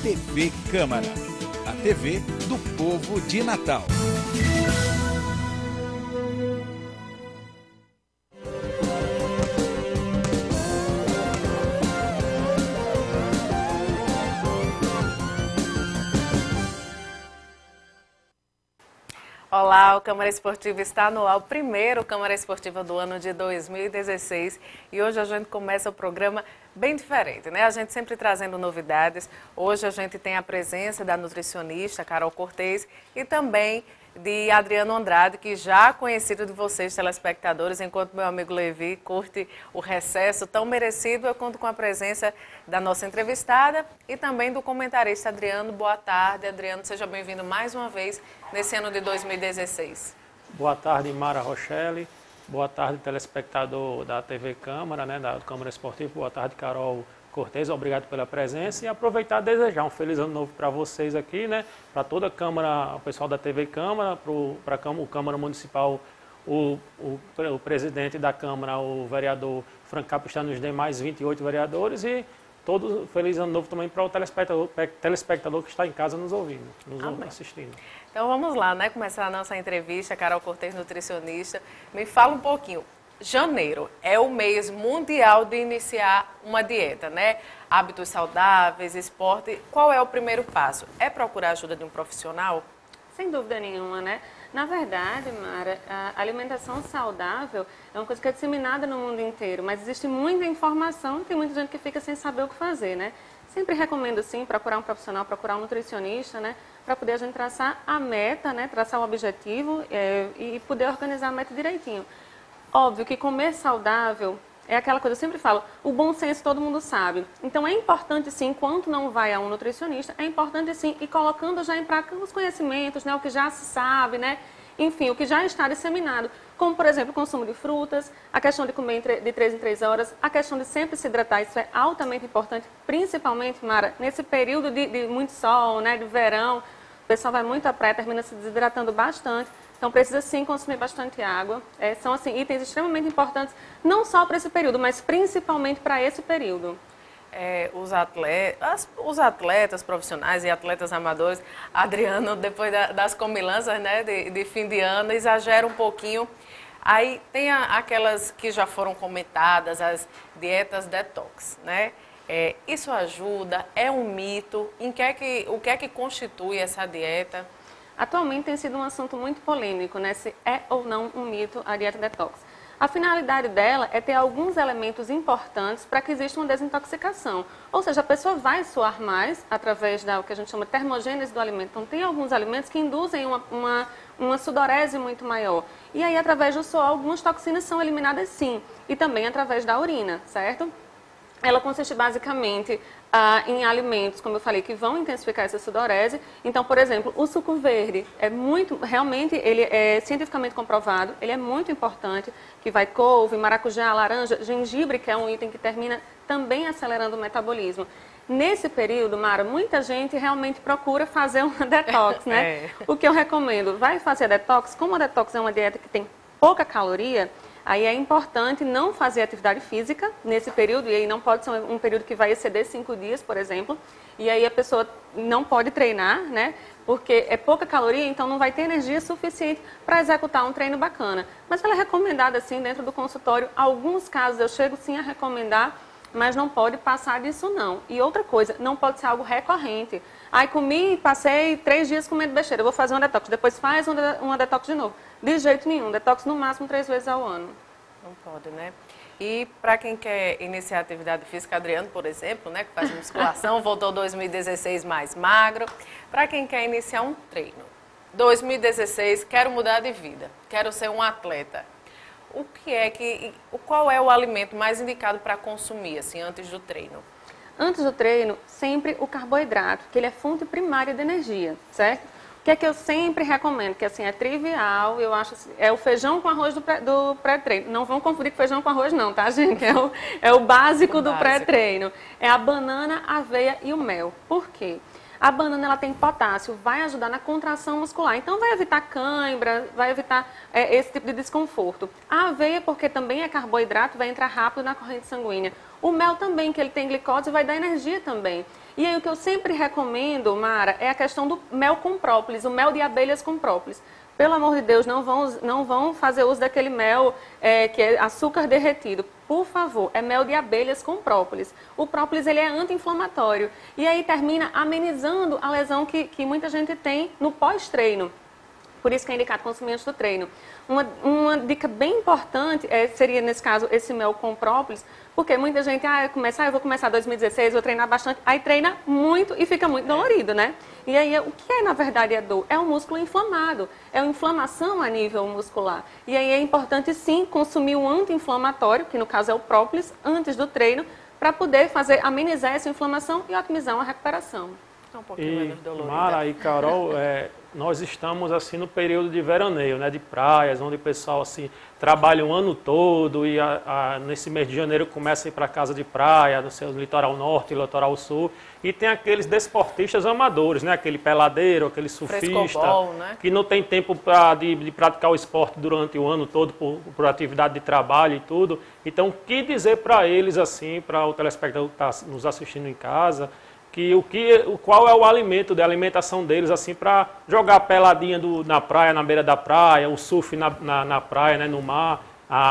TV Câmara, a TV do povo de Natal. Olá, o Câmara Esportiva está no ar, o primeiro Câmara Esportiva do ano de 2016, e hoje a gente começa o programa bem diferente, né? A gente sempre trazendo novidades. Hoje a gente tem a presença da nutricionista Carol Cortez e também de Adriano Andrade, que já conhecido de vocês, telespectadores, enquanto meu amigo Levi curte o recesso tão merecido, eu conto com a presença da nossa entrevistada e também do comentarista Adriano. Boa tarde, Adriano, seja bem-vindo mais uma vez nesse ano de 2016. Boa tarde, Mara Rochelle. Boa tarde, telespectador da TV Câmara, né, da Câmara Esportiva. Boa tarde, Carol Cortez. Obrigado pela presença e aproveitar e desejar um feliz ano novo para vocês aqui, né, para toda a Câmara, o pessoal da TV Câmara, para o Câmara Municipal, o presidente da Câmara, o vereador Franco Capistrano, os demais 28 vereadores e todo feliz ano novo também para o telespectador que está em casa nos ouvindo, nos assistindo. Então vamos lá, né? Começar a nossa entrevista, Carol Cortez, nutricionista. Me fala um pouquinho. Janeiro é o mês mundial de iniciar uma dieta, né? Hábitos saudáveis, esporte. Qual é o primeiro passo? É procurar a ajuda de um profissional? Sem dúvida nenhuma, né? Na verdade, Mara, a alimentação saudável é uma coisa que é disseminada no mundo inteiro, mas existe muita informação e tem muita gente que fica sem saber o que fazer, né? Sempre recomendo, sim, procurar um profissional, procurar um nutricionista, né? Para poder a gente traçar a meta, né? Traçar o objetivo e poder organizar a meta direitinho. Óbvio que comer saudável é aquela coisa, eu sempre falo, o bom senso todo mundo sabe. Então é importante sim, enquanto não vai a um nutricionista, é importante sim ir colocando já em prática os conhecimentos, né, o que já se sabe, né, enfim, o que já está disseminado. Como, por exemplo, o consumo de frutas, a questão de comer de 3 em 3 horas, a questão de sempre se hidratar, isso é altamente importante, principalmente, Mara, nesse período de muito sol, né, de verão, o pessoal vai muito à praia, termina se desidratando bastante. Então, precisa sim consumir bastante água. São assim, itens extremamente importantes, não só para esse período, mas principalmente para esse período. Os atletas profissionais e atletas amadores, Adriano, depois das comilanças, né, de fim de ano, exagera um pouquinho. Aí tem aquelas que já foram comentadas, as dietas detox, né? Isso ajuda? É um mito? O que é que constitui essa dieta? Atualmente tem sido um assunto muito polêmico, né? Se é ou não um mito a dieta detox. A finalidade dela é ter alguns elementos importantes para que exista uma desintoxicação. Ou seja, a pessoa vai suar mais através da o que a gente chama de termogênese do alimento. Então, tem alguns alimentos que induzem uma sudorese muito maior. E aí, através do suor, algumas toxinas são eliminadas sim. E também através da urina, certo? Ela consiste basicamente em alimentos, como eu falei, que vão intensificar essa sudorese. Então, por exemplo, o suco verde realmente, ele é cientificamente comprovado, ele é muito importante, que vai couve, maracujá, laranja, gengibre, que é um item que termina também acelerando o metabolismo. Nesse período, Mara, muita gente realmente procura fazer uma detox, né? O que eu recomendo, vai fazer a detox, como a detox é uma dieta que tem pouca caloria, aí é importante não fazer atividade física nesse período, e aí não pode ser um período que vai exceder 5 dias, por exemplo, e aí a pessoa não pode treinar, né? Porque é pouca caloria, então não vai ter energia suficiente para executar um treino bacana. Mas ela é recomendada, assim, dentro do consultório. Alguns casos eu chego, sim, a recomendar, mas não pode passar disso, não. E outra coisa, não pode ser algo recorrente. Aí comi e passei 3 dias comendo besteira, eu vou fazer uma detox, depois faz uma detox de novo. De jeito nenhum, detox no máximo 3 vezes ao ano. Não pode, né? E para quem quer iniciar atividade física, Adriano, por exemplo, né, que faz musculação, voltou 2016 mais magro. Para quem quer iniciar um treino, 2016, quero mudar de vida, quero ser um atleta. Qual é o alimento mais indicado para consumir, assim, antes do treino? Antes do treino, sempre o carboidrato, que ele é fonte primária de energia, certo? O que é que eu sempre recomendo? Que assim, é trivial, eu acho assim, é o feijão com arroz do pré-treino. Não vão confundir com feijão com arroz não, tá, gente? É o básico do pré-treino. É a banana, a aveia e o mel. Por quê? A banana ela tem potássio, vai ajudar na contração muscular, então vai evitar cãibra, vai evitar esse tipo de desconforto. A aveia, porque também é carboidrato, vai entrar rápido na corrente sanguínea. O mel também, que ele tem glicose, vai dar energia também. E aí o que eu sempre recomendo, Mara, é a questão do mel com própolis, o mel de abelhas com própolis. Pelo amor de Deus, não vão fazer uso daquele mel que é açúcar derretido. Por favor, é mel de abelhas com própolis. O própolis ele é anti-inflamatório. E aí termina amenizando a lesão que muita gente tem no pós-treino. Por isso que é indicado consumir antes do treino. Uma dica bem importante seria, nesse caso, esse mel com própolis, porque muita gente, eu vou começar 2016, vou treinar bastante, aí treina muito e fica muito dolorido, né? E aí, o que na verdade é dor? É um músculo inflamado, é uma inflamação a nível muscular. E aí é importante, sim, consumir um anti-inflamatório, que no caso é o própolis, antes do treino, para poder amenizar essa inflamação e otimizar uma recuperação. Um pouquinho menos dolorido. Mara e Carol, nós estamos assim no período de veraneio, né, de praias, onde o pessoal assim trabalha o ano todo e nesse mês de janeiro começa a ir para casa de praia, no seu litoral norte, litoral sul, e tem aqueles desportistas amadores, né, aquele peladeiro, aquele surfista, né, que não tem tempo de praticar o esporte durante o ano todo por atividade de trabalho e tudo. Então, o que dizer para eles assim, para o telespectador que está nos assistindo em casa? Qual é o alimento, a alimentação deles, assim, para jogar peladinha na praia, na beira da praia, o surf na praia, né, no mar,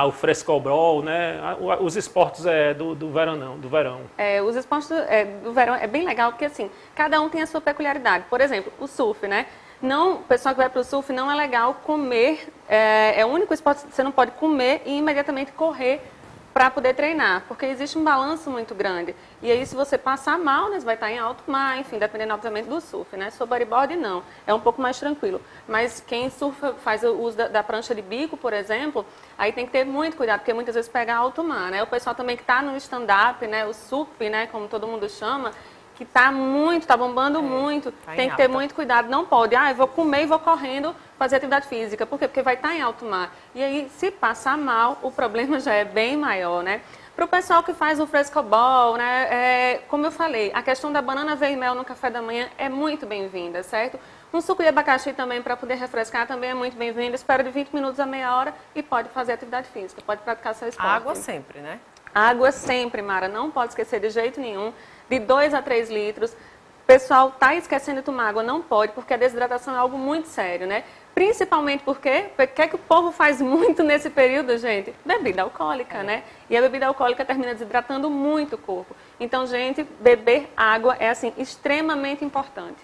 o frescobol, né, os esportes do verão. Os esportes do verão é bem legal, porque assim, cada um tem a sua peculiaridade. Por exemplo, o surf, né? O pessoal que vai para o surf não é legal comer, é o único esporte que você não pode comer e imediatamente correr para poder treinar, porque existe um balanço muito grande. E aí, se você passar mal, né, você vai estar em alto mar, enfim, dependendo, obviamente, do surf, né? Se for bodyboard, não. É um pouco mais tranquilo. Mas quem surfa, faz o uso da prancha de bico, por exemplo, aí tem que ter muito cuidado, porque muitas vezes pega alto mar, né? O pessoal também que está no stand-up, né, o SUP, né, como todo mundo chama, que está bombando muito, tem que ter muito cuidado, não pode, eu vou comer e vou correndo fazer atividade física, por quê? Porque vai estar em alto mar, e aí se passar mal, o problema já é bem maior, né? Para o pessoal que faz o frescobol, né, como eu falei, a questão da banana vermel no café da manhã é muito bem-vinda, certo? Um suco de abacaxi também para poder refrescar também é muito bem-vindo, espera de 20 minutos a meia hora e pode fazer atividade física, pode praticar seu esporte. Água sempre, né? Água sempre, Mara, não pode esquecer de jeito nenhum, de 2 a 3 litros. O pessoal está esquecendo de tomar água, não pode, porque a desidratação é algo muito sério, né? Principalmente porque o que é que o povo faz muito nesse período, gente? Bebida alcoólica, né? E a bebida alcoólica termina desidratando muito o corpo. Então, gente, beber água é, assim, extremamente importante.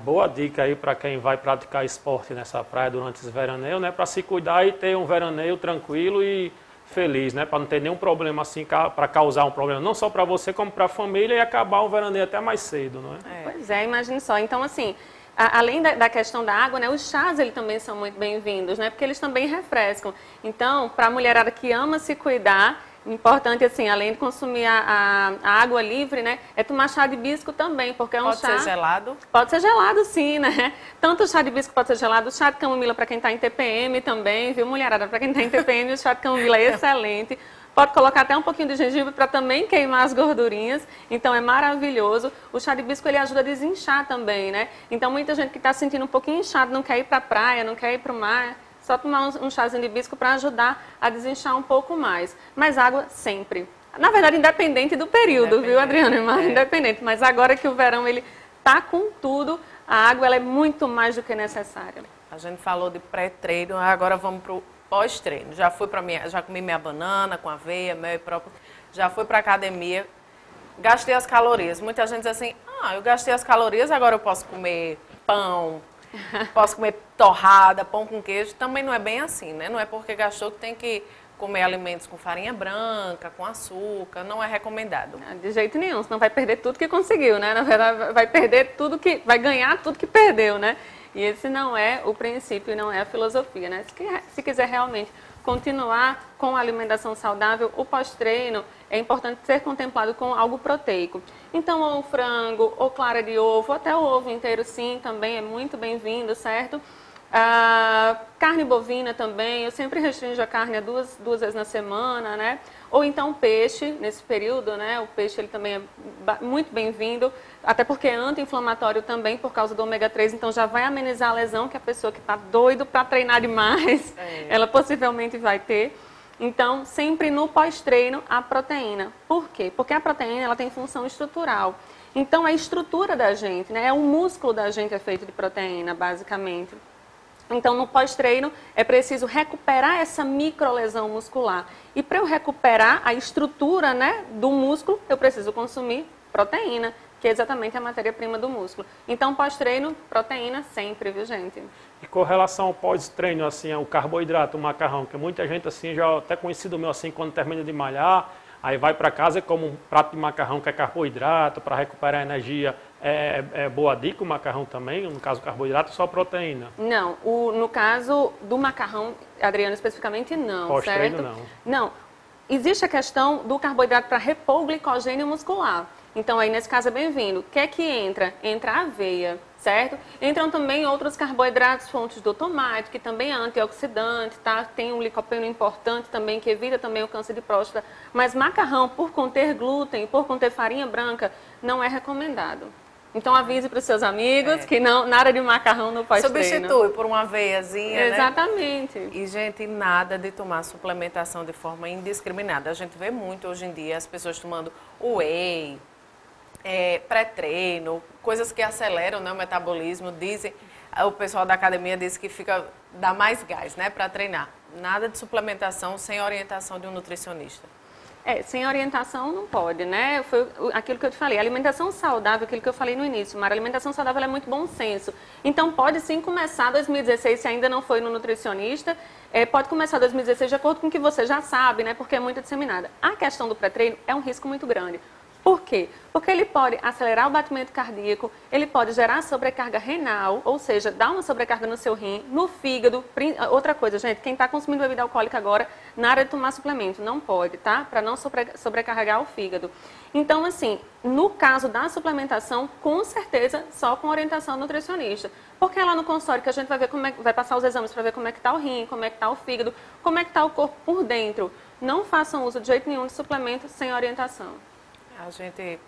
Boa dica aí para quem vai praticar esporte nessa praia durante esse veraneio, né? Para se cuidar e ter um veraneio tranquilo e feliz, né? Para não ter nenhum problema assim, para causar um problema não só para você, como para a família e acabar o veraneio até mais cedo, não é? Pois é, imagine só. Então, assim, além da questão da água, né, os chás eles também são muito bem-vindos, né? Porque eles também refrescam. Então, para a mulherada que ama se cuidar, importante, assim, além de consumir a água livre, né, é tomar chá de hibisco também, porque é um chá... Pode ser gelado? Pode ser gelado, sim, né? Tanto o chá de hibisco pode ser gelado, o chá de camomila para quem está em TPM também, viu, mulherada? Para quem está em TPM, o chá de camomila é excelente. Pode colocar até um pouquinho de gengibre para também queimar as gordurinhas, então é maravilhoso. O chá de hibisco, ele ajuda a desinchar também, né? Então, muita gente que está se sentindo um pouquinho inchado, não quer ir para a praia, não quer ir para o mar... Só tomar um chazinho de hibisco para ajudar a desinchar um pouco mais. Mas água sempre. Na verdade, independente do período, viu, Adriana? Independente. Mas agora que o verão ele tá com tudo, a água ela é muito mais do que necessária. A gente falou de pré-treino, agora vamos para o pós-treino. Já comi minha banana com aveia, mel e própolis. Já fui para academia, gastei as calorias. Muita gente diz assim, eu gastei as calorias, agora eu posso comer pão, posso comer torrada, pão com queijo. Também não é bem assim, né? Não é porque gastou que tem que comer alimentos com farinha branca, com açúcar. Não é recomendado. De jeito nenhum, senão vai perder tudo que conseguiu, né? Na verdade, vai ganhar tudo que perdeu, né? E esse não é o princípio, não é a filosofia, né? Se quiser realmente continuar com a alimentação saudável, o pós-treino é importante ser contemplado com algo proteico. Então, ou frango, ou clara de ovo, até o ovo inteiro, sim, também é muito bem-vindo, certo? Carne bovina também, eu sempre restringo a carne duas vezes na semana, né? Ou então peixe, nesse período, né? O peixe ele também é muito bem-vindo, até porque é anti-inflamatório também por causa do ômega 3, então já vai amenizar a lesão que a pessoa que está doido para treinar demais, ela possivelmente vai ter. Então, sempre no pós-treino, a proteína. Por quê? Porque a proteína ela tem função estrutural. Então, a estrutura da gente, né? O músculo da gente é feito de proteína, basicamente. Então, no pós-treino, é preciso recuperar essa microlesão muscular. E para eu recuperar a estrutura, né, do músculo, eu preciso consumir proteína, que é exatamente a matéria-prima do músculo. Então, pós-treino, proteína sempre, viu, gente? E com relação ao pós-treino, assim, o carboidrato, o macarrão, que muita gente, assim, já até conhecido meu, assim, quando termina de malhar, aí vai para casa e come um prato de macarrão que é carboidrato, para recuperar a energia. É boa dica o macarrão também? No caso, o carboidrato, só proteína? Não, no caso do macarrão, Adriano, especificamente não, pós-treino, certo? não. Não. Existe a questão do carboidrato para repor o glicogênio muscular. Então, aí, nesse caso, é bem-vindo. O que é que entra? Entra a aveia, certo? Entram também outros carboidratos, fontes do tomate, que também é antioxidante, tá? Tem um licopeno importante também, que evita também o câncer de próstata. Mas macarrão, por conter glúten, por conter farinha branca, não é recomendado. Então, avise para os seus amigos que não, nada de macarrão no pós-treino. Substitui por uma aveiazinha, exatamente. Né? E, gente, nada de tomar suplementação de forma indiscriminada. A gente vê muito hoje em dia as pessoas tomando whey, pré-treino, coisas que aceleram, né, o metabolismo. Dizem, o pessoal da academia diz que dá mais gás, né, para treinar. Nada de suplementação sem orientação de um nutricionista. Sem orientação não pode, né? Foi aquilo que eu te falei, alimentação saudável, aquilo que eu falei no início, Mara, alimentação saudável é muito bom senso. Então pode sim começar 2016, se ainda não foi no nutricionista, pode começar 2016 de acordo com o que você já sabe, né? Porque é muito disseminada. A questão do pré-treino é um risco muito grande. Por quê? Porque ele pode acelerar o batimento cardíaco, ele pode gerar sobrecarga renal, ou seja, dar uma sobrecarga no seu rim, no fígado. Outra coisa, gente, quem está consumindo bebida alcoólica agora, na área de tomar suplemento, não pode, tá? Para não sobrecarregar o fígado. Então, assim, no caso da suplementação, com certeza, só com orientação nutricionista. Porque é lá no consultório que a gente vai ver vai passar os exames para ver como é que está o rim, como é que está o fígado, como é que está o corpo por dentro. Não façam uso de jeito nenhum de suplemento sem orientação. A gente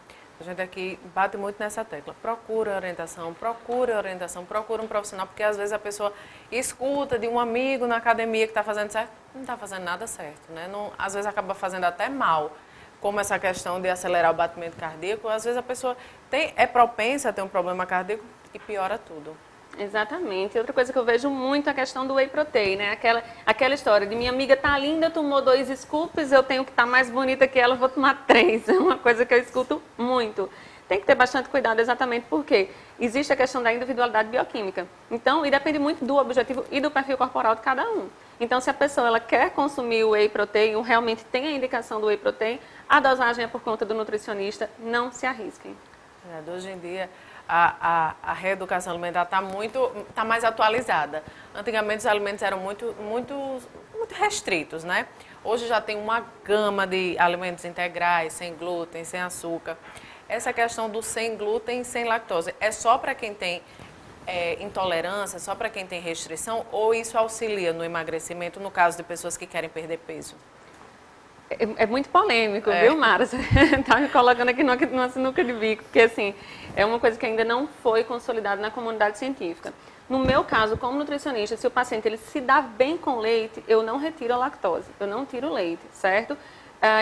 aqui bate muito nessa tecla. Procura orientação, procura um profissional, porque às vezes a pessoa escuta de um amigo na academia que está fazendo certo, não está fazendo nada certo, né? Não, às vezes acaba fazendo até mal, como essa questão de acelerar o batimento cardíaco. Às vezes a pessoa é propensa a ter um problema cardíaco e piora tudo. Exatamente. Outra coisa que eu vejo muito é a questão do whey protein, né? Aquela história de minha amiga tá linda, tomou 2 scoops, eu tenho que estar mais bonita que ela, vou tomar 3. É uma coisa que eu escuto muito. Tem que ter bastante cuidado exatamente porque existe a questão da individualidade bioquímica. Então, e depende muito do objetivo e do perfil corporal de cada um. Então, se a pessoa ela quer consumir o whey protein, ou realmente tem a indicação do whey protein, a dosagem é por conta do nutricionista, não se arrisquem. Hoje em dia, a reeducação alimentar está mais atualizada. Antigamente os alimentos eram muito restritos, né? Hoje já tem uma gama de alimentos integrais, sem glúten, sem açúcar. Essa questão do sem glúten e sem lactose é só para quem tem intolerância, só para quem tem restrição, ou isso auxilia no emagrecimento no caso de pessoas que querem perder peso? É muito polêmico, viu, Mara? Você está me colocando aqui numa sinuca de bico, porque, assim, é uma coisa que ainda não foi consolidada na comunidade científica. No meu caso, como nutricionista, se o paciente ele se dá bem com leite, eu não retiro a lactose, eu não tiro leite, certo?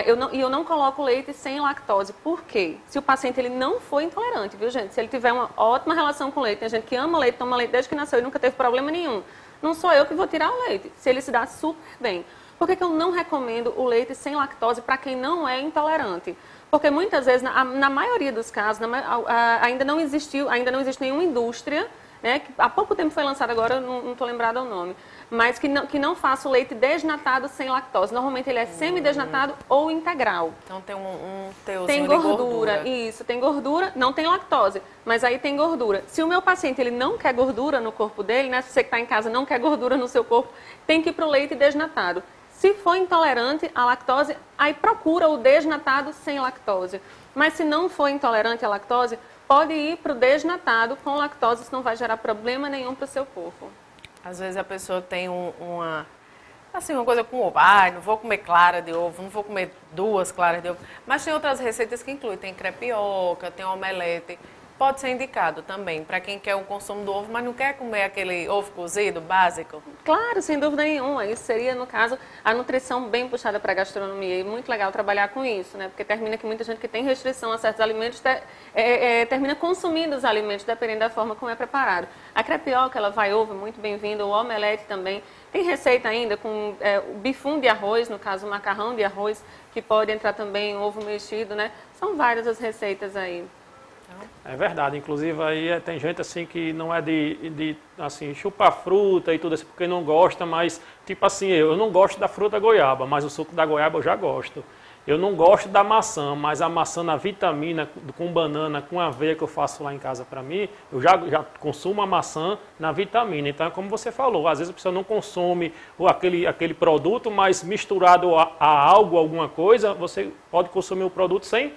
Eu não coloco leite sem lactose. Por quê? Se o paciente ele não for intolerante, viu, gente? Se ele tiver uma ótima relação com leite, tem gente que ama leite, toma leite desde que nasceu e nunca teve problema nenhum. Não sou eu que vou tirar o leite, se ele se dá super bem. Por que eu não recomendo o leite sem lactose para quem não é intolerante? Porque muitas vezes, na maioria dos casos, ainda não existe nenhuma indústria, né, que há pouco tempo foi lançada, agora eu não estou lembrada o nome, mas que não faça o leite desnatado sem lactose. Normalmente ele é semi-desnatado ou integral. Então tem um teorzinho tem gordura. Isso, tem gordura, não tem lactose, mas aí tem gordura. Se o meu paciente ele não quer gordura no corpo dele, né, se você que está em casa não quer gordura no seu corpo, tem que ir para o leite desnatado. Se for intolerante à lactose, aí procura o desnatado sem lactose. Mas se não for intolerante à lactose, pode ir para o desnatado com lactose, isso não vai gerar problema nenhum para o seu corpo. Às vezes a pessoa tem uma coisa com ovo. Ai, não vou comer clara de ovo, não vou comer 2 claras de ovo. Mas tem outras receitas que incluem. Tem crepioca, tem omelete. Pode ser indicado também para quem quer um consumo do ovo, mas não quer comer aquele ovo cozido básico. Claro, sem dúvida nenhuma. Isso seria, no caso, a nutrição bem puxada para a gastronomia. E muito legal trabalhar com isso, né? Porque termina que muita gente que tem restrição a certos alimentos termina consumindo os alimentos, dependendo da forma como é preparado. A crepioca, ela vai ovo, muito bem-vindo. O omelete também. Tem receita ainda com o bifum de arroz, no caso, o macarrão de arroz, que pode entrar também ovo mexido, né? São várias as receitas aí. É verdade, inclusive aí tem gente assim que não é de assim, chupar fruta e tudo isso porque não gosta, mas tipo assim, eu não gosto da fruta goiaba, mas o suco da goiaba eu já gosto. Eu não gosto da maçã, mas a maçã na vitamina, com banana, com aveia que eu faço lá em casa para mim, eu já consumo a maçã na vitamina. Então, é como você falou, às vezes a pessoa não consome aquele produto, mas misturado a algo, alguma coisa, você pode consumir o produto sem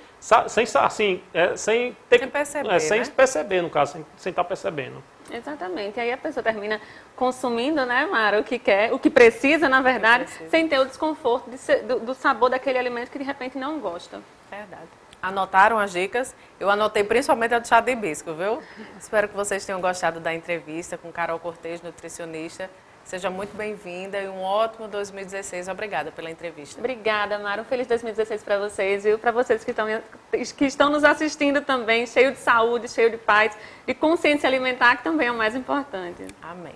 perceber, no caso, sem estar percebendo. Exatamente. E aí a pessoa termina consumindo, né, Mara, o que quer, o que precisa, na verdade, sem ter o desconforto do sabor daquele alimento que de repente não gosta. Verdade. Anotaram as dicas? Eu anotei principalmente a do chá de hibisco, viu? Espero que vocês tenham gostado da entrevista com Carol Cortez, nutricionista. Seja muito bem-vinda e um ótimo 2016. Obrigada pela entrevista. Obrigada, Mara. Um feliz 2016 para vocês e para vocês que estão nos assistindo também, cheio de saúde, cheio de paz e consciência alimentar, que também é o mais importante. Amém.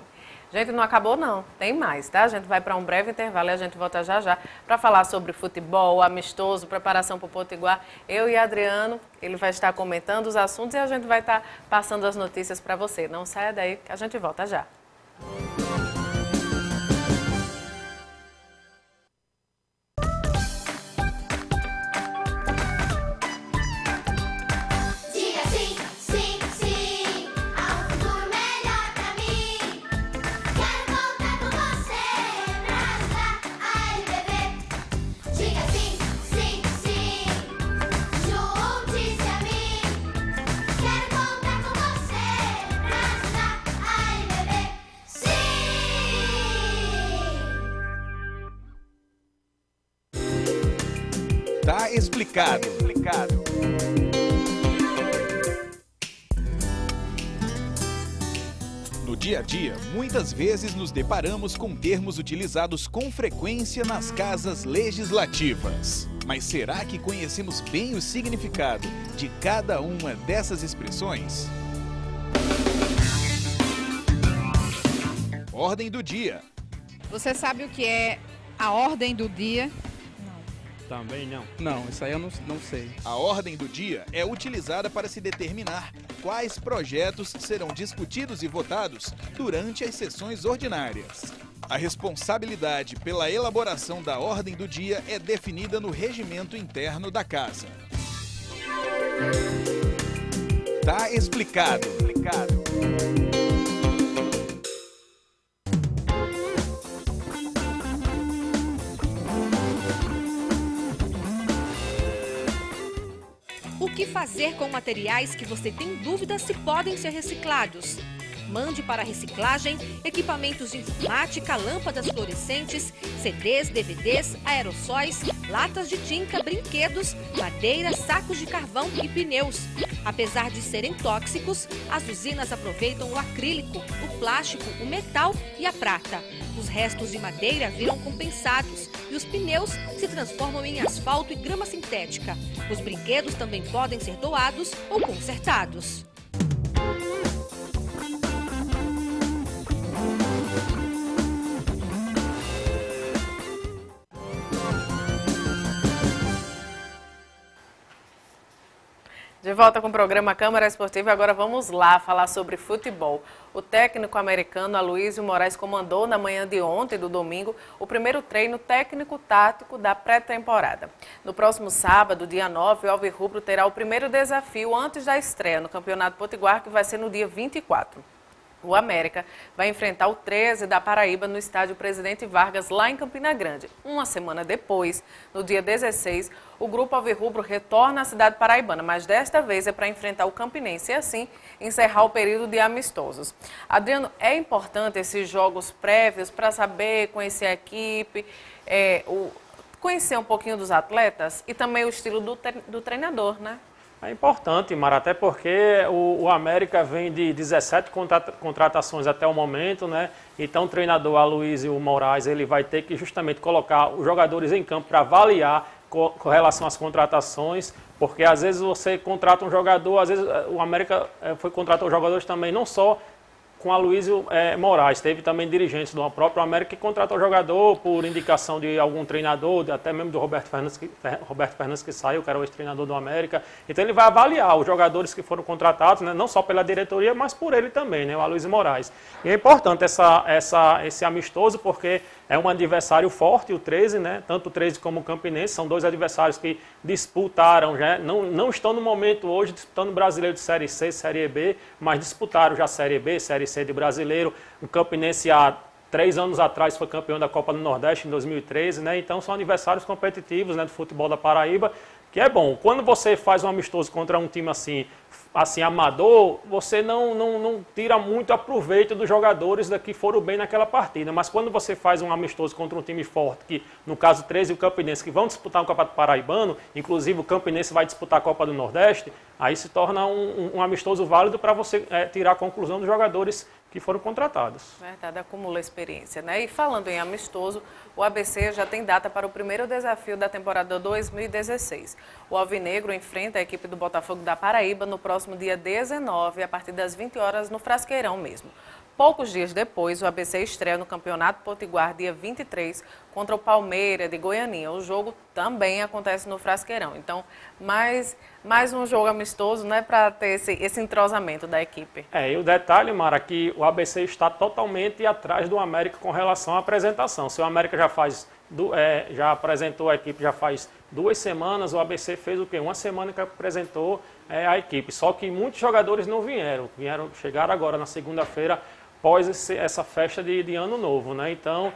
Gente, não acabou não, tem mais, tá? A gente vai para um breve intervalo e a gente volta já para falar sobre futebol, amistoso, preparação para o Potiguar. Eu e Adriano, ele vai estar comentando os assuntos e a gente vai estar passando as notícias para você. Não saia daí que a gente volta já. Tá explicado. No dia a dia, muitas vezes nos deparamos com termos utilizados com frequência nas casas legislativas. Mas será que conhecemos bem o significado de cada uma dessas expressões? Ordem do dia. Você sabe o que é a ordem do dia? Também não. Não, isso aí eu não sei. A ordem do dia é utilizada para se determinar quais projetos serão discutidos e votados durante as sessões ordinárias. A responsabilidade pela elaboração da ordem do dia é definida no regimento interno da Casa. Tá explicado. O que fazer com materiais que você tem dúvida se podem ser reciclados? Mande para reciclagem equipamentos de informática, lâmpadas fluorescentes, CDs, DVDs, aerossóis, latas de tinta, brinquedos, madeira, sacos de carvão e pneus. Apesar de serem tóxicos, as usinas aproveitam o acrílico, o plástico, o metal e a prata. Os restos de madeira viram compensados e os pneus se transformam em asfalto e grama sintética. Os brinquedos também podem ser doados ou consertados. De volta com o programa Câmara Esportiva, agora vamos lá falar sobre futebol. O técnico americano Aloysio Moraes comandou na manhã de ontem, do domingo, o primeiro treino técnico-tático da pré-temporada. No próximo sábado, dia 9, o Alvirrubro terá o primeiro desafio antes da estreia no Campeonato Potiguar, que vai ser no dia 24. O América vai enfrentar o 13 da Paraíba no estádio Presidente Vargas, lá em Campina Grande. Uma semana depois, no dia 16, o grupo alvirrubro retorna à cidade paraibana, mas desta vez é para enfrentar o Campinense e assim encerrar o período de amistosos. Adriano, é importante esses jogos prévios para saber, conhecer a equipe, conhecer um pouquinho dos atletas e também o estilo do treinador, né? É importante, Mara, até porque o América vem de 17 contratações até o momento, né? Então o treinador Aloysio Moraes, ele vai ter que justamente colocar os jogadores em campo para avaliar com relação às contratações, porque às vezes você contrata um jogador, às vezes o América foi contratar os jogadores também, não só com Aloysio Moraes, teve também dirigentes do próprio América que contratou o jogador por indicação de algum treinador, até mesmo do Roberto Fernandes que saiu, que era o ex-treinador do América. Então ele vai avaliar os jogadores que foram contratados, né, não só pela diretoria, mas por ele também, né, o Aloysio Moraes. E é importante esse amistoso porque é um adversário forte, o 13, né, tanto o 13 como o Campinense, são dois adversários que disputaram, já, não estão no momento hoje disputando o Brasileiro de Série C, Série B, mas disputaram já Série B, Série C de Brasileiro. O Campinense há 3 anos atrás foi campeão da Copa do Nordeste em 2013, né? Então são adversários competitivos, né, do futebol da Paraíba, que é bom. Quando você faz um amistoso contra um time assim amador, você não tira muito aproveito dos jogadores que foram bem naquela partida. Mas quando você faz um amistoso contra um time forte, que no caso 13 e o Campinense, que vão disputar um Campeonato Paraibano, inclusive o Campinense vai disputar a Copa do Nordeste, aí se torna um amistoso válido para você tirar a conclusão dos jogadores que foram contratados. Verdade, acumula experiência, né? E falando em amistoso, o ABC já tem data para o primeiro desafio da temporada 2016. O Alvinegro enfrenta a equipe do Botafogo da Paraíba no próximo dia 19, a partir das 20 horas, no Frasqueirão mesmo. Poucos dias depois, o ABC estreia no Campeonato Potiguar, dia 23, contra o Palmeiras de Goianinha. O jogo também acontece no Frasqueirão. Então, mais um jogo amistoso, né, para ter esse entrosamento da equipe. E o detalhe, Mara, que o ABC está totalmente atrás do América com relação à apresentação. Se o América já apresentou a equipe já faz 2 semanas, o ABC fez o quê? 1 semana que apresentou a equipe. Só que muitos jogadores não chegaram agora na segunda-feira, após essa festa de Ano Novo, né? Então,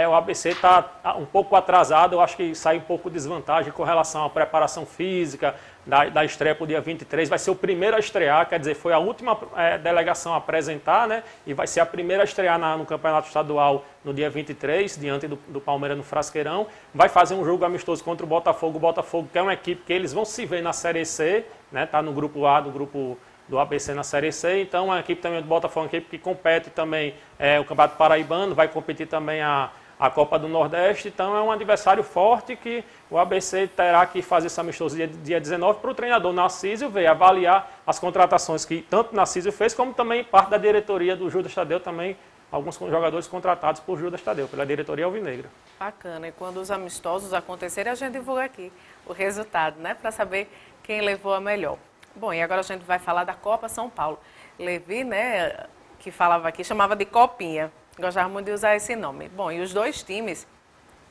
o ABC está um pouco atrasado, eu acho que sai um pouco de desvantagem com relação à preparação física da estreia para o dia 23. Vai ser o primeiro a estrear, quer dizer, foi a última delegação a apresentar, né? E vai ser a primeira a estrear no Campeonato Estadual no dia 23, diante do Palmeiras no Frasqueirão. Vai fazer um jogo amistoso contra o Botafogo. O Botafogo, que é uma equipe que eles vão se ver na Série C, né? Está no grupo A do grupo do ABC na Série C, então a equipe também do Botafogo é uma equipe que compete também o Campeonato Paraibano, vai competir também a Copa do Nordeste, então é um adversário forte que o ABC terá que fazer esse amistoso dia 19 para o treinador Narcísio avaliar as contratações que tanto Narcísio fez, como também parte da diretoria do Judas Tadeu, também alguns jogadores contratados por Judas Tadeu, pela diretoria alvinegra. Bacana, e quando os amistosos acontecerem, a gente divulga aqui o resultado, né, para saber quem levou a melhor. Bom, e agora a gente vai falar da Copa São Paulo. Levi, né, que falava aqui, chamava de Copinha. Gostava muito de usar esse nome. Bom, e os 2 times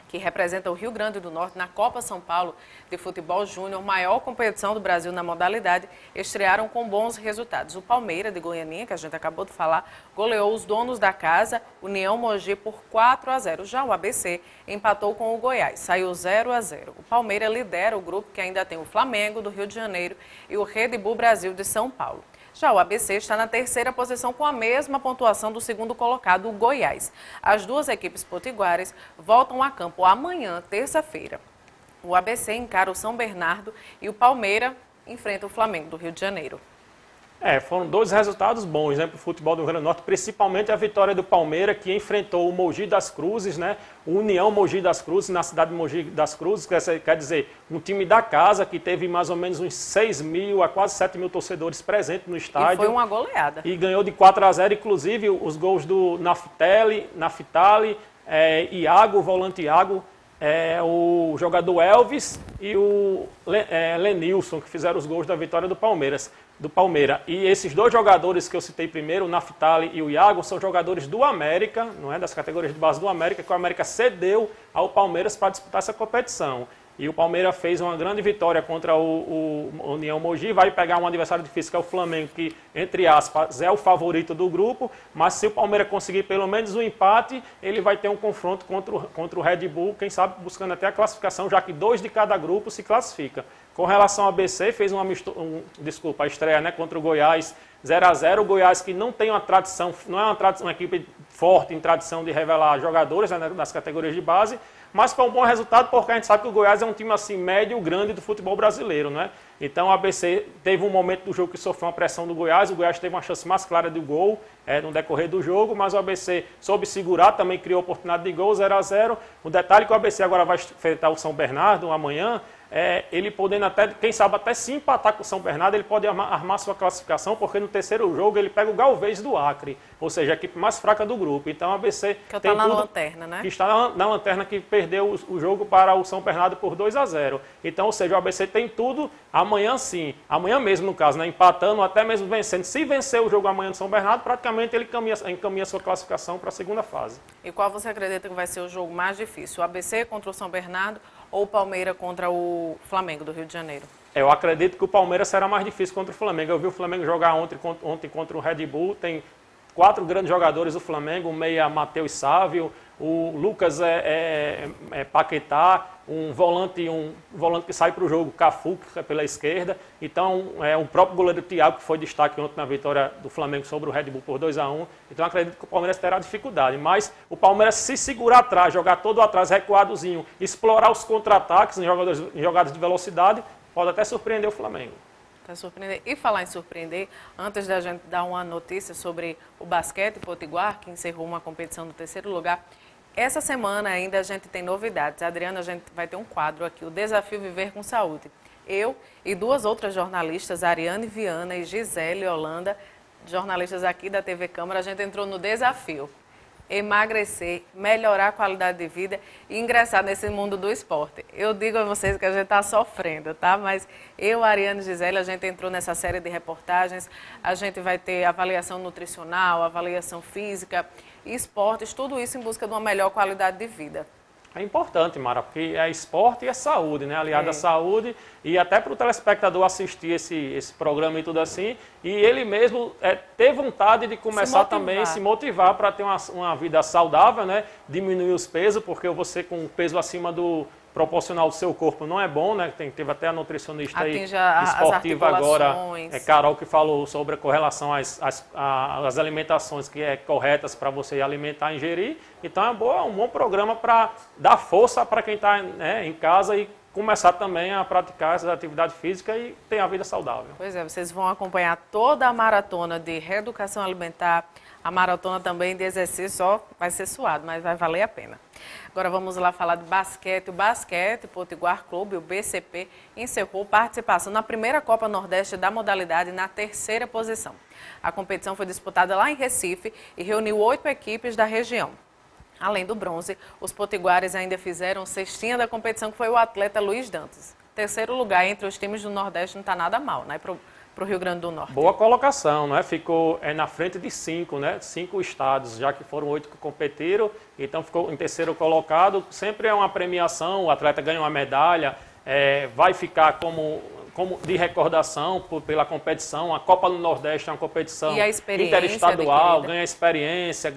que representam o Rio Grande do Norte na Copa São Paulo de Futebol Júnior, maior competição do Brasil na modalidade, estrearam com bons resultados. O Palmeiras de Goianinha, que a gente acabou de falar, goleou os donos da casa, União Mogi, por 4-0. Já o ABC empatou com o Goiás, saiu 0-0. O Palmeiras lidera o grupo, que ainda tem o Flamengo do Rio de Janeiro e o Red Bull Brasil de São Paulo. Já o ABC está na 3ª posição com a mesma pontuação do 2º colocado, o Goiás. As 2 equipes potiguares voltam a campo amanhã, terça-feira. O ABC encara o São Bernardo e o Palmeiras enfrenta o Flamengo do Rio de Janeiro. Foram 2 resultados bons, né, para o futebol do Rio Grande do Norte, principalmente a vitória do Palmeiras, que enfrentou o Mogi das Cruzes, né, o União Mogi das Cruzes, na cidade de Mogi das Cruzes, quer dizer, um time da casa que teve mais ou menos uns 6 mil a quase 7 mil torcedores presentes no estádio. E foi uma goleada. E ganhou de 4-0, inclusive os gols do Naftali, Iago, o volante Iago, o jogador Elvis e o Lenilson, que fizeram os gols da vitória do Palmeiras. E esses 2 jogadores que eu citei primeiro, o Naftali e o Iago, são jogadores do América, não é, das categorias de base do América, que o América cedeu ao Palmeiras para disputar essa competição. E o Palmeiras fez uma grande vitória contra o União Mogi, vai pegar um adversário difícil que é o Flamengo, que, entre aspas, é o favorito do grupo, mas se o Palmeiras conseguir pelo menos um empate, ele vai ter um confronto contra o Red Bull, quem sabe buscando até a classificação, já que 2 de cada grupo se classifica. Com relação ao ABC, fez a estreia, né, contra o Goiás, 0-0. O Goiás, que não tem uma tradição, não é uma equipe forte em tradição de revelar jogadores, né, das categorias de base, mas foi um bom resultado porque a gente sabe que o Goiás é um time assim médio, grande do futebol brasileiro, né? Então o ABC teve um momento do jogo que sofreu uma pressão do Goiás, o Goiás teve uma chance mais clara de gol no decorrer do jogo, mas o ABC soube segurar, também criou oportunidade de gol, 0-0. O detalhe é que o ABC agora vai enfrentar o São Bernardo amanhã, ele podendo até, quem sabe até se empatar com o São Bernardo, ele pode armar sua classificação, porque no terceiro jogo ele pega o Galvez do Acre, ou seja, a equipe mais fraca do grupo. Então o ABC que tem tudo, lanterna, né? Que está na lanterna, que perdeu o jogo para o São Bernardo por 2-0. Então, ou seja, o ABC tem tudo amanhã sim, amanhã mesmo no caso, né? Empatando, até mesmo vencendo. Se vencer o jogo amanhã do São Bernardo, praticamente ele encaminha sua classificação para a segunda fase. E qual você acredita que vai ser o jogo mais difícil? O ABC contra o São Bernardo ou o Palmeiras contra o Flamengo do Rio de Janeiro? Eu acredito que o Palmeiras será mais difícil contra o Flamengo. Eu vi o Flamengo jogar ontem contra o Red Bull. Tem 4 grandes jogadores do Flamengo, o meia Matheus Sávio, o Lucas Paquetá, um volante que sai para o jogo, Cafu, que é pela esquerda. Então, o próprio goleiro Thiago, que foi destaque ontem na vitória do Flamengo sobre o Red Bull por 2-1. Então, acredito que o Palmeiras terá dificuldade. Mas o Palmeiras, se segurar atrás, jogar todo atrás, recuadozinho, explorar os contra-ataques em jogadas de velocidade, pode até surpreender o Flamengo. Surpreender. E falar em surpreender, antes da gente dar uma notícia sobre o basquete potiguar, que encerrou uma competição no terceiro lugar, essa semana ainda a gente tem novidades. Adriana, a gente vai ter um quadro aqui, o Desafio Viver com Saúde. Eu e 2 outras jornalistas, Ariane Viana e Gisele Holanda, jornalistas aqui da TV Câmara, a gente entrou no desafio. Emagrecer, melhorar a qualidade de vida e ingressar nesse mundo do esporte. Eu digo a vocês que a gente está sofrendo, tá? Mas eu, Ariane e Gisele, a gente entrou nessa série de reportagens, a gente vai ter avaliação nutricional, avaliação física, esportes, tudo isso em busca de uma melhor qualidade de vida. É importante, Mara, porque é esporte e é saúde, né? Aliado à saúde, e até para o telespectador assistir esse programa e tudo assim, e ele mesmo ter vontade de começar também, se motivar para ter uma vida saudável, né? Diminuir os pesos, porque você com o peso acima do proporcional do seu corpo não é bom, né? Teve até a nutricionista aí esportiva agora, Carol, que falou sobre com relação às alimentações que corretas para você alimentar e ingerir. Então é um bom programa para dar força para quem está em casa e começar também a praticar essa atividade física e ter a vida saudável. Pois é, vocês vão acompanhar toda a maratona de reeducação alimentar, a maratona também de exercício, só vai ser suado, mas vai valer a pena. Agora vamos lá falar de basquete. O Basquete Potiguar Clube, o BCP, encerrou participação na primeira Copa Nordeste da modalidade na 3ª posição. A competição foi disputada lá em Recife e reuniu 8 equipes da região. Além do bronze, os potiguares ainda fizeram cestinha da competição, que foi o atleta Luiz Dantas. Terceiro lugar entre os times do Nordeste não está nada mal, né? Para o Rio Grande do Norte. Boa colocação, né? Ficou na frente de 5, né? 5 estados, já que foram 8 que competiram, então ficou em terceiro colocado. Sempre é uma premiação, o atleta ganha uma medalha, vai ficar como de recordação pela competição. A Copa do Nordeste é uma competição interestadual, ganha experiência,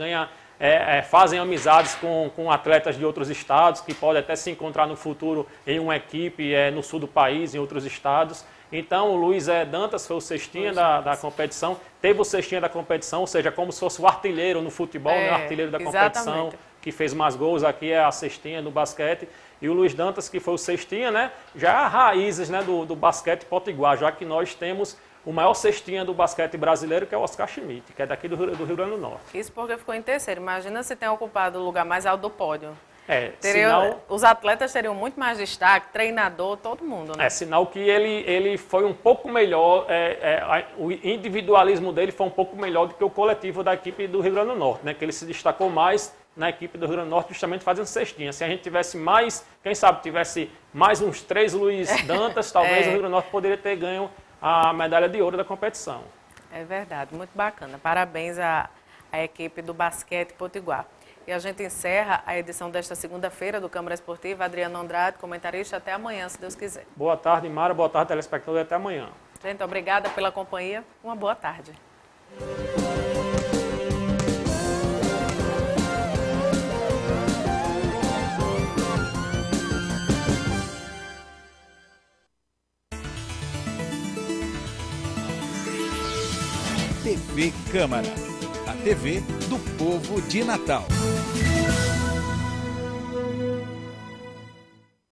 fazem amizades com atletas de outros estados, que podem até se encontrar no futuro em uma equipe no sul do país, em outros estados. Então, o Luiz Dantas foi o cestinha da competição, teve o cestinha da competição, ou seja, como se fosse o artilheiro no futebol, né? O artilheiro da competição, que fez mais gols, aqui é a cestinha do basquete. E o Luiz Dantas, que foi o cestinha, né? Já raízes, né, do basquete potiguar, já que nós temos o maior cestinha do basquete brasileiro, que é o Oscar Schmidt, que é daqui do Rio Grande do Norte. Isso porque ficou em terceiro. Imagina se tem ocupado o lugar mais alto do pódio. Sinal... Os atletas teriam muito mais destaque, treinador, todo mundo, né? Sinal que ele foi um pouco melhor, o individualismo dele foi um pouco melhor do que o coletivo da equipe do Rio Grande do Norte, né? Que ele se destacou mais na equipe do Rio Grande do Norte, justamente fazendo cestinha. Se a gente tivesse mais, quem sabe, tivesse mais uns 3 Luiz Dantas, talvez o Rio Grande do Norte poderia ter ganho a medalha de ouro da competição. É verdade, muito bacana. Parabéns à equipe do Basquete Potiguar. E a gente encerra a edição desta segunda-feira do Câmara Esportiva. Adriano Andrade, comentarista, até amanhã, se Deus quiser. Boa tarde, Mara. Boa tarde, telespectador. Até amanhã. Gente, obrigada pela companhia. Uma boa tarde. TV Câmara, a TV do povo de Natal.